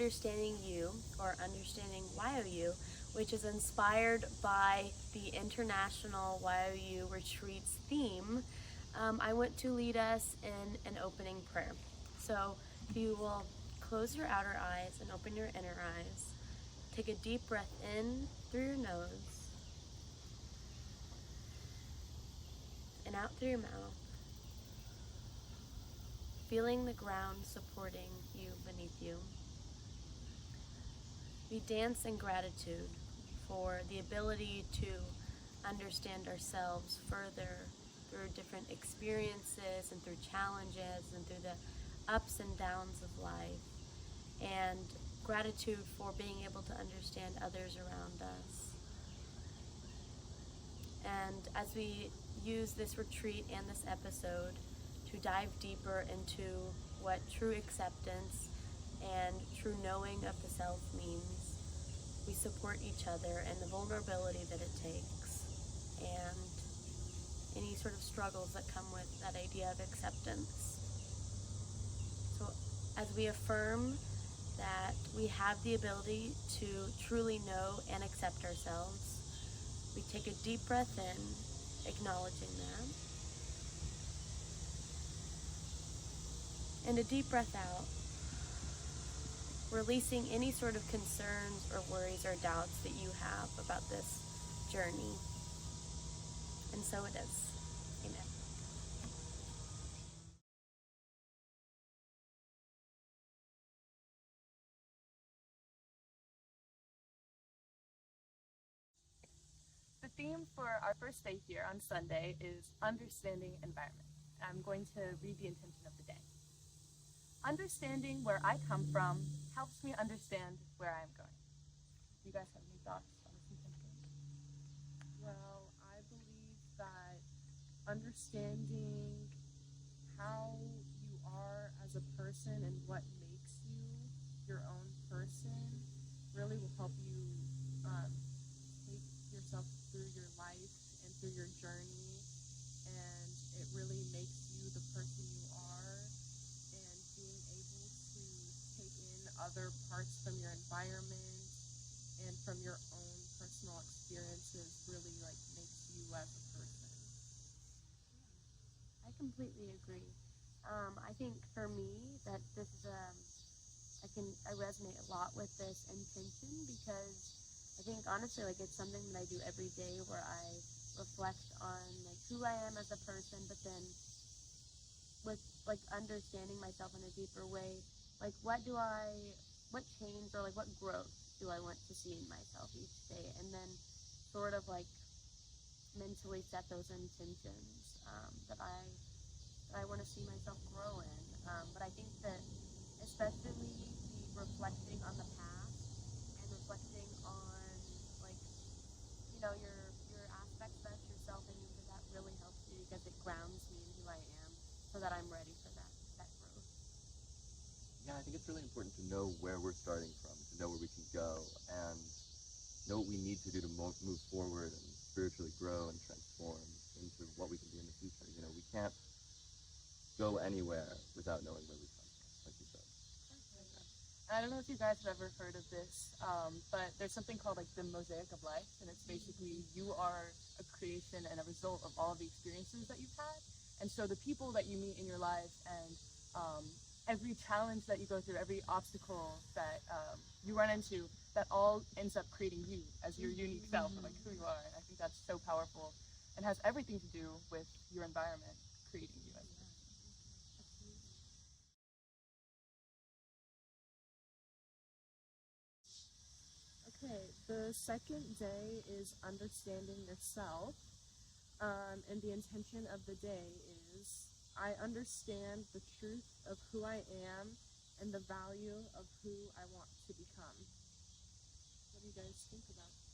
Understanding You, or Understanding YOU, which is inspired by the International YOU Retreat's theme, I want to lead us in an opening prayer. So if you will close your outer eyes and open your inner eyes, take a deep breath in through your nose and out through your mouth, feeling the ground supporting you beneath you. We dance in gratitude for the ability to understand ourselves further through different experiences and through challenges and through the ups and downs of life, and gratitude for being able to understand others around us. And as we use this retreat and this episode to dive deeper into what true acceptance and true knowing of the self means, we support each other in the vulnerability that it takes and any sort of struggles that come with that idea of acceptance. So as we affirm that we have the ability to truly know and accept ourselves, we take a deep breath in, acknowledging that, and a deep breath out, releasing any sort of concerns or worries or doubts that you have about this journey. And so it is. Amen. The theme for our first day here on Sunday is Understanding Environment. I'm going to read the intention of the day. Understanding where I come from helps me understand where I am going. Do you guys have any thoughts on this intention? Well, I believe that understanding how you are as a person and what makes you your own person really will help you take yourself through your life and through your journey, and it really makes you the person you are, and being able to take in other parts from your environment and from your own personal experiences really makes you as a person. I completely agree. I think for me that this is I resonate a lot with this intention, because I think honestly it's something that I do every day, where I reflect on who I am as a person, but then with understanding myself in a deeper way, what change or what growth do I want to see in myself each day, and then sort of mentally set those intentions that I want to see myself grow in. But I think that especially the reflecting on the past and reflecting on your aspects about yourself, I think that really helps me, because it grounds me in who I am, so that I'm ready for that growth. Yeah, I think it's really important to know where we're starting from, to know where we can go, and know what we need to do to move forward and spiritually grow and transform into what we can be in the future. We can't go anywhere without knowing where we come from, like you said. I don't know if you guys have ever heard of this, but there's something called the mosaic of life, and it's basically you are a creation and a result of all of the experiences that you've had. And so the people that you meet in your life, and every challenge that you go through, every obstacle that you run into, that all ends up creating you as your unique self, and who you are. And I think that's so powerful and has everything to do with your environment creating you as a person. Okay, the second day is understanding yourself, and the intention of the day is I understand the truth of who I am and the value of who I want to become. What do you guys think about that?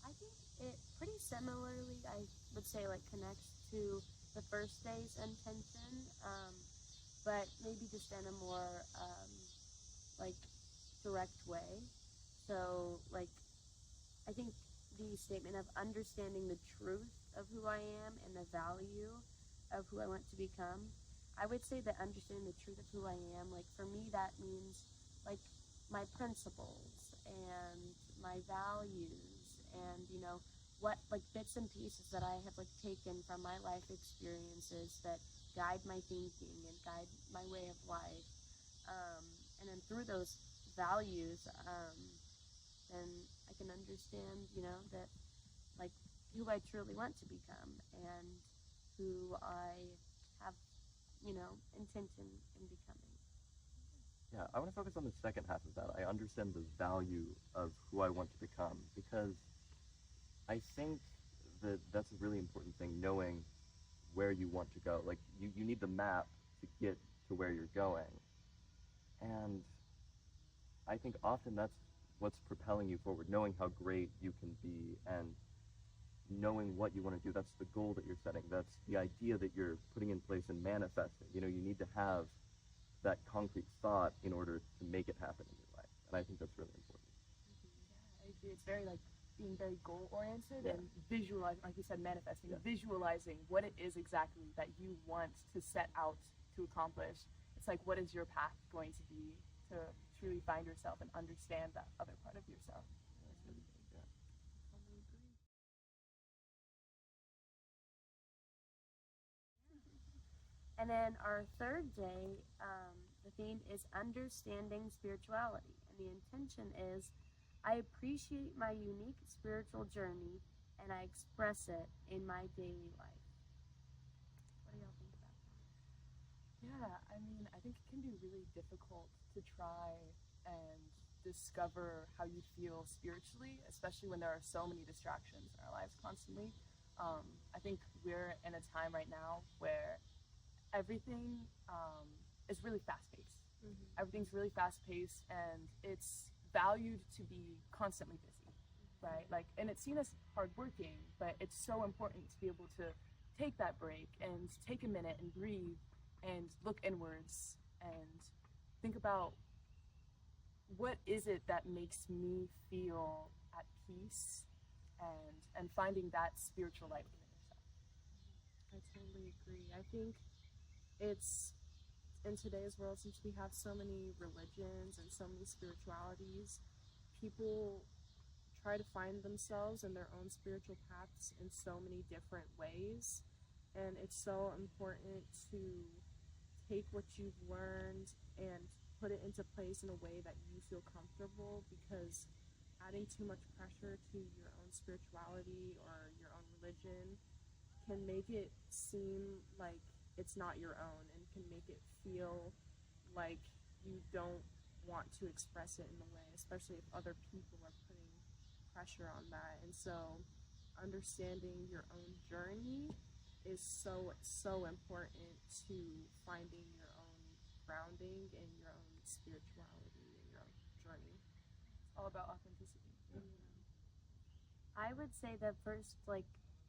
I think it pretty similarly, I would say, connects to the first day's intention, but maybe just in a more direct way. So I think the statement of understanding the truth of who I am and the value of who I want to become, I would say that understanding the truth of who I am, for me, that means my principles and my values and, you know, what like bits and pieces that I have like taken from my life experiences that guide my thinking and guide my way of life. And then through those values, then I can understand, you know, that like who I truly want to become and who I have, you know, intention in becoming. Yeah, I want to focus on the second half of that. I understand the value of who I want to become, because I think that that's a really important thing, knowing where you want to go. Like, you need the map to get to where you're going. And I think often that's what's propelling you forward, knowing how great you can be and knowing what you want to do. That's the goal that you're setting. That's the idea that you're putting in place and manifesting. You know, you need to have that concrete thought in order to make it happen in your life. And I think that's really important. Yeah, I agree. It's very like being very goal oriented Yeah. and visualizing, like you said, manifesting, Yeah. visualizing what it is exactly that you want to set out to accomplish. It's like, what is your path going to be to truly find yourself and understand that other part of yourself? That's really big. Yeah. Totally agree. And then our third day, the theme is understanding spirituality. And the intention is I appreciate my unique spiritual journey and I express it in my daily life. What do y'all think about that? Yeah, I mean, I think it can be really difficult to try and discover how you feel spiritually, especially when there are so many distractions in our lives constantly. I think we're in a time right now where everything is really fast paced. Mm-hmm. Everything's really fast paced, and it's valued to be constantly busy, right? Like, and it's seen as hardworking, but it's so important to be able to take that break and take a minute and breathe and look inwards and think about what is it that makes me feel at peace, and finding that spiritual light within yourself. I totally agree. I think it's in today's world, since we have so many religions and so many spiritualities, people try to find themselves and their own spiritual paths in so many different ways. And it's so important to take what you've learned and put it into place in a way that you feel comfortable, because adding too much pressure to your own spirituality or your own religion can make it seem like it's not your own and can make it feel like you don't want to express it in a way, especially if other people are putting pressure on that. And so understanding your own journey is so important to finding your own grounding and your own spirituality and your own journey. It's all about authenticity. I would say the first like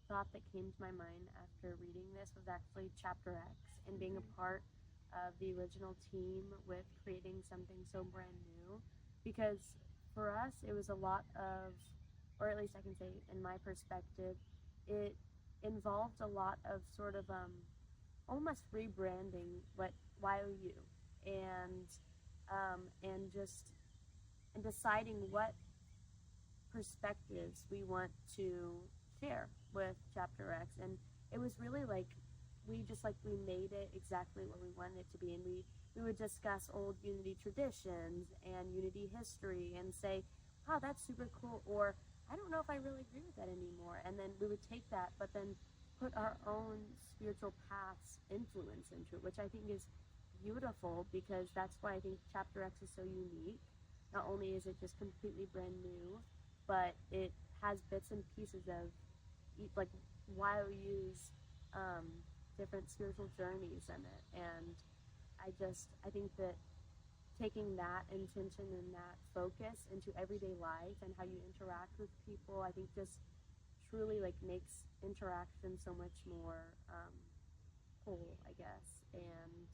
thought that came to my mind after reading this was actually Chapter X and being a part of the original team with creating something so brand new. Because for us, it was a lot of, or at least I can say in my perspective, it involved a lot of sort of almost rebranding what YOU and just and deciding what perspectives we want to share with Chapter X. And it was really like we made it exactly what we wanted it to be. And we would discuss old Unity traditions and Unity history and say, wow, that's super cool, or I don't know if I really agree with that anymore. And then we would take that, but then put our own spiritual paths influence into it, which I think is beautiful, because that's why I think Chapter X is so unique. Not only is it just completely brand new, but it has bits and pieces of like YOU's different spiritual journeys in it. And I think that taking that intention and that focus into everyday life and how you interact with people, I think just truly like makes interaction so much more whole, I guess. And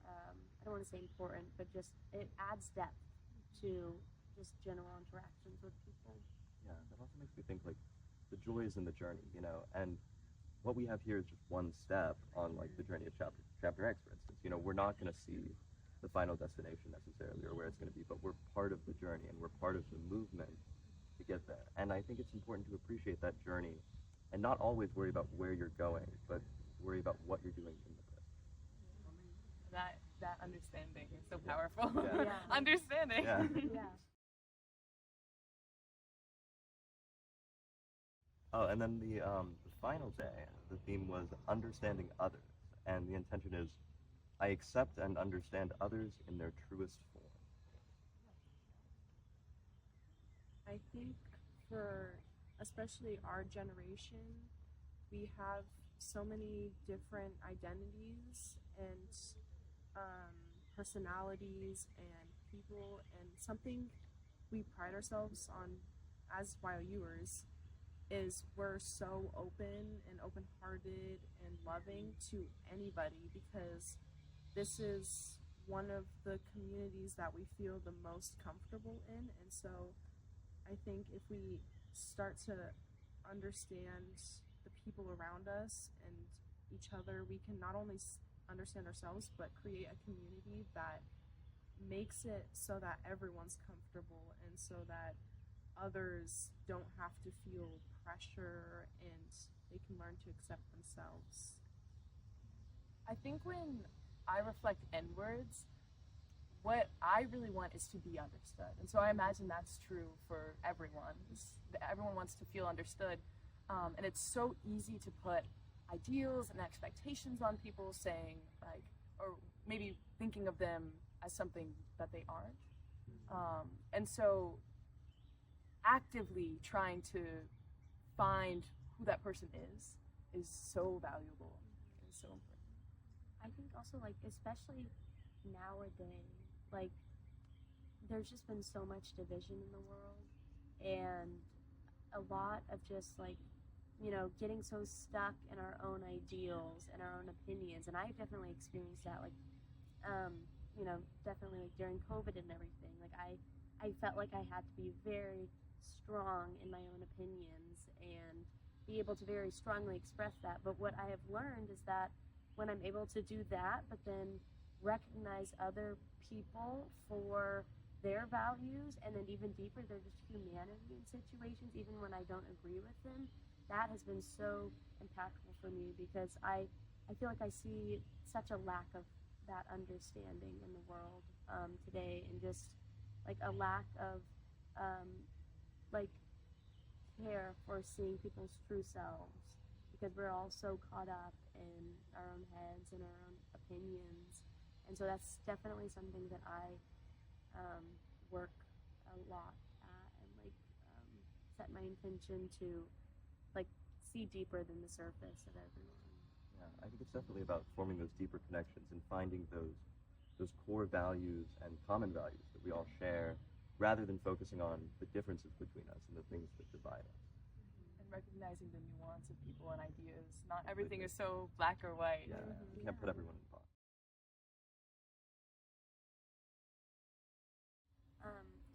I don't want to say important, but just it adds depth to just general interactions with people. Yeah, that also makes me think, like, the joy is in the journey, you know, and what we have here is just one step on, like, the journey of chapter X, for instance. You know, we're not going to see the final destination necessarily, or where it's going to be, but we're part of the journey and we're part of the movement to get there. And I think it's important to appreciate that journey and not always worry about where you're going, but worry about what you're doing in the present. That understanding is so powerful. Yeah. Yeah. Understanding. Yeah. Yeah. Oh, and then the final day, the theme was understanding others, and the intention is, I accept and understand others in their truest form. I think for especially our generation, we have so many different identities and personalities and people, and something we pride ourselves on as YOUers is we're so open and open-hearted and loving to anybody, because this is one of the communities that we feel the most comfortable in. And so I think if we start to understand the people around us and each other, we can not only understand ourselves, but create a community that makes it so that everyone's comfortable and so that others don't have to feel pressure and they can learn to accept themselves. I think when I reflect inwards, what I really want is to be understood. And so I imagine that's true for everyone. Everyone wants to feel understood. And it's so easy to put ideals and expectations on people, saying, like, or maybe thinking of them as something that they aren't. And so actively trying to find who that person is so valuable and so important. I think also, like, especially nowadays, like, there's just been so much division in the world, and a lot of just, like, you know, getting so stuck in our own ideals and our own opinions. And I definitely experienced that, like, you know, definitely, like, during COVID and everything. Like, I felt like I had to be very strong in my own opinions and be able to very strongly express that. But what I have learned is that when I'm able to do that, but then recognize other people for their values, and then even deeper, their just humanity in situations, even when I don't agree with them, that has been so impactful for me, because I feel like I see such a lack of that understanding in the world today, and just like a lack of like care for seeing people's true selves, because we're all so caught up in our own heads and our own opinions. And so that's definitely something that I work a lot at, and like set my intention to like see deeper than the surface of everyone. Yeah, I think it's definitely about forming those deeper connections and finding those core values and common values that we all share, rather than focusing on the differences between us and the things that divide us. And recognizing the nuance of people and ideas. Not everything is so black or white. Yeah, you can't put everyone in a box.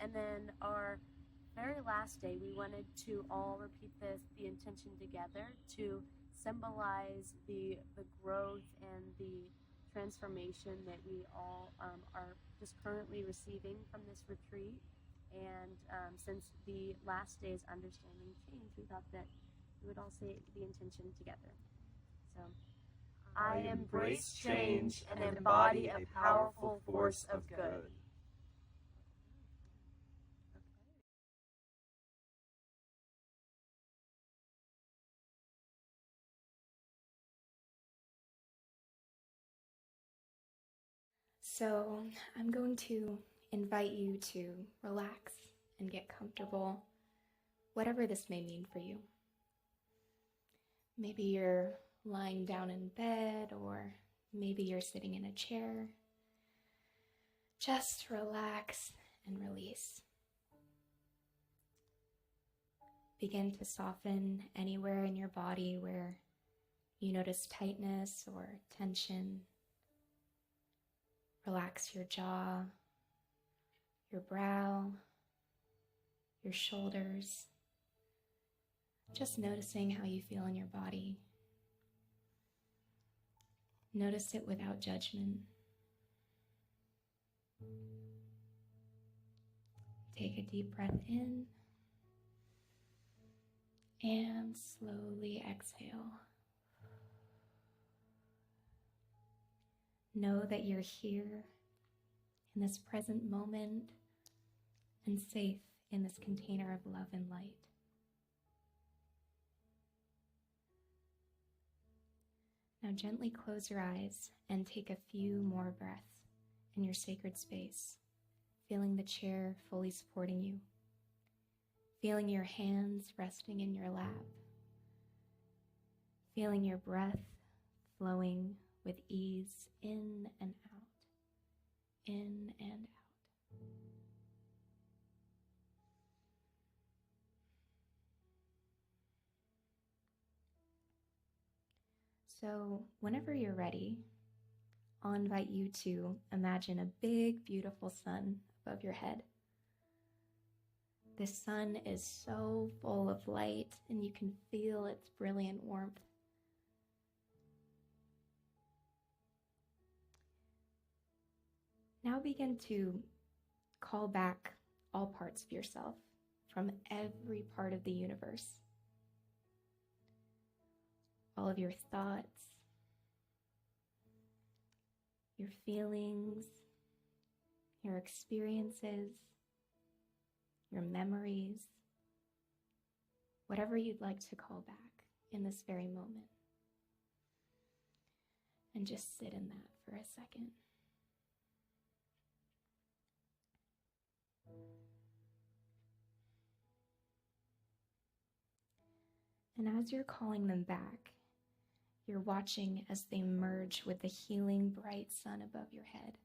And then our very last day, we wanted to all repeat the intention together to symbolize the growth and the transformation that we all are just currently receiving from this retreat. And since the last day is understanding change, we thought that we would all say the intention together. So, I embrace change and embody a powerful force of good. So I'm going to invite you to relax and get comfortable, whatever this may mean for you. Maybe you're lying down in bed, or maybe you're sitting in a chair. Just relax and release. Begin to soften anywhere in your body where you notice tightness or tension. Relax your jaw, your brow, your shoulders. Just noticing how you feel in your body. Notice it without judgment. Take a deep breath in and slowly exhale. Know that you're here in this present moment and safe in this container of love and light. Now gently close your eyes and take a few more breaths in your sacred space, feeling the chair fully supporting you, feeling your hands resting in your lap, feeling your breath flowing with ease in and out, in and out. So whenever you're ready, I'll invite you to imagine a big, beautiful sun above your head. This sun is so full of light, and you can feel its brilliant warmth. Now begin to call back all parts of yourself from every part of the universe. All of your thoughts, your feelings, your experiences, your memories, whatever you'd like to call back in this very moment. And just sit in that for a second. And as you're calling them back, you're watching as they merge with the healing bright sun above your head.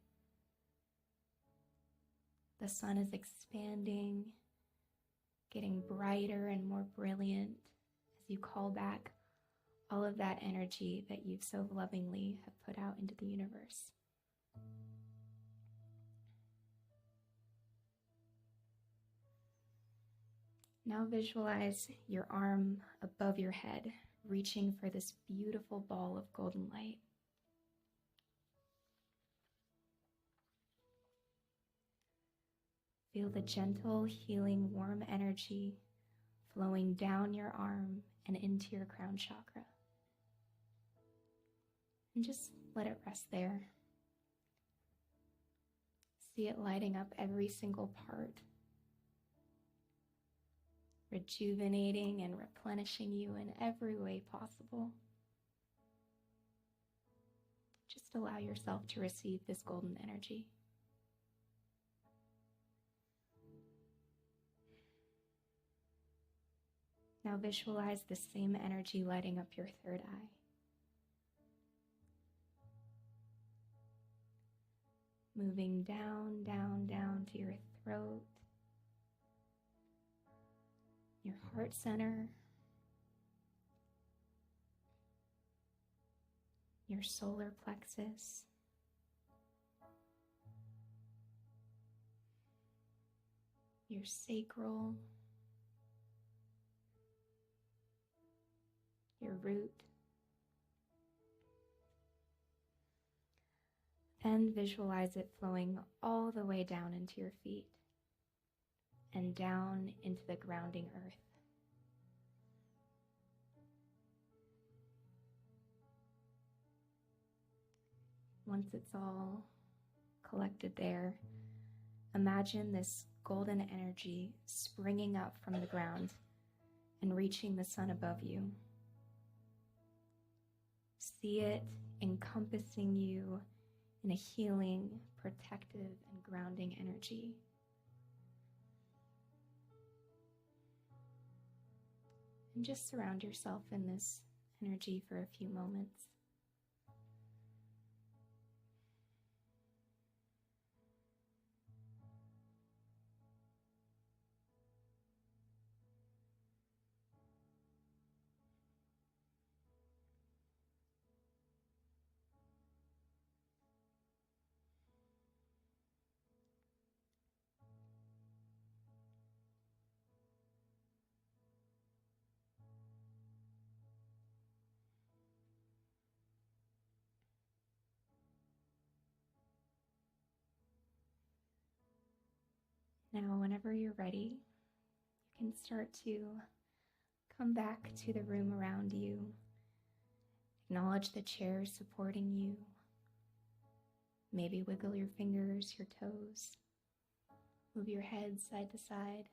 The sun is expanding, getting brighter and more brilliant as you call back all of that energy that you've so lovingly have put out into the universe. Now visualize your arm above your head, reaching for this beautiful ball of golden light. Feel the gentle, healing, warm energy flowing down your arm and into your crown chakra. And just let it rest there. See it lighting up every single part, rejuvenating and replenishing you in every way possible. Just allow yourself to receive this golden energy. Now visualize the same energy lighting up your third eye. Moving down, down, down to your throat, your heart center, your solar plexus, your sacral, your root, and visualize it flowing all the way down into your feet and down into the grounding earth. Once it's all collected there, imagine this golden energy springing up from the ground and reaching the sun above you. See it encompassing you in a healing, protective, and grounding energy. And just surround yourself in this energy for a few moments. Now, whenever you're ready, you can start to come back to the room around you. Acknowledge the chair supporting you. Maybe wiggle your fingers, your toes. Move your head side to side,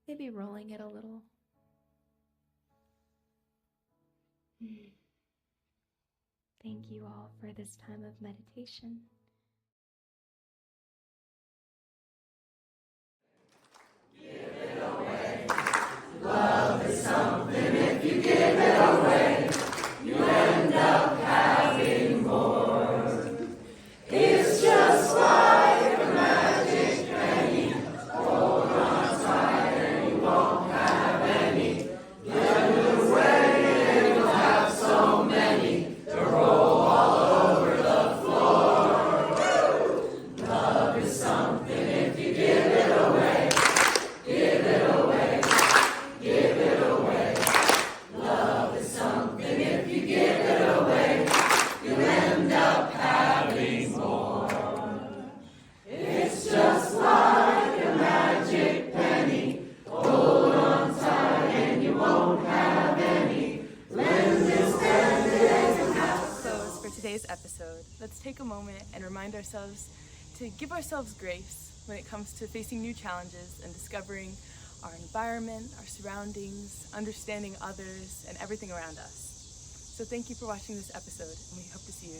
maybe rolling it a little. Thank you all for this time of meditation. Love is something, if you give it away, you end up having more. It's just like a magic penny. Hold on tight and you won't have any. Give it away and you'll have so many to roll all over the floor. Love is something, if you give it away. Give it away. Give it away. Love is something, if you give it away, you end up having more. It's just like a magic penny. Hold on tight and you won't have any. Lend instead. Close for today's episode. Let's take a moment and remind ourselves to give ourselves grace when it comes to facing new challenges and discovering our environment, our surroundings, understanding others, and everything around us. So thank you for watching this episode, and we hope to see you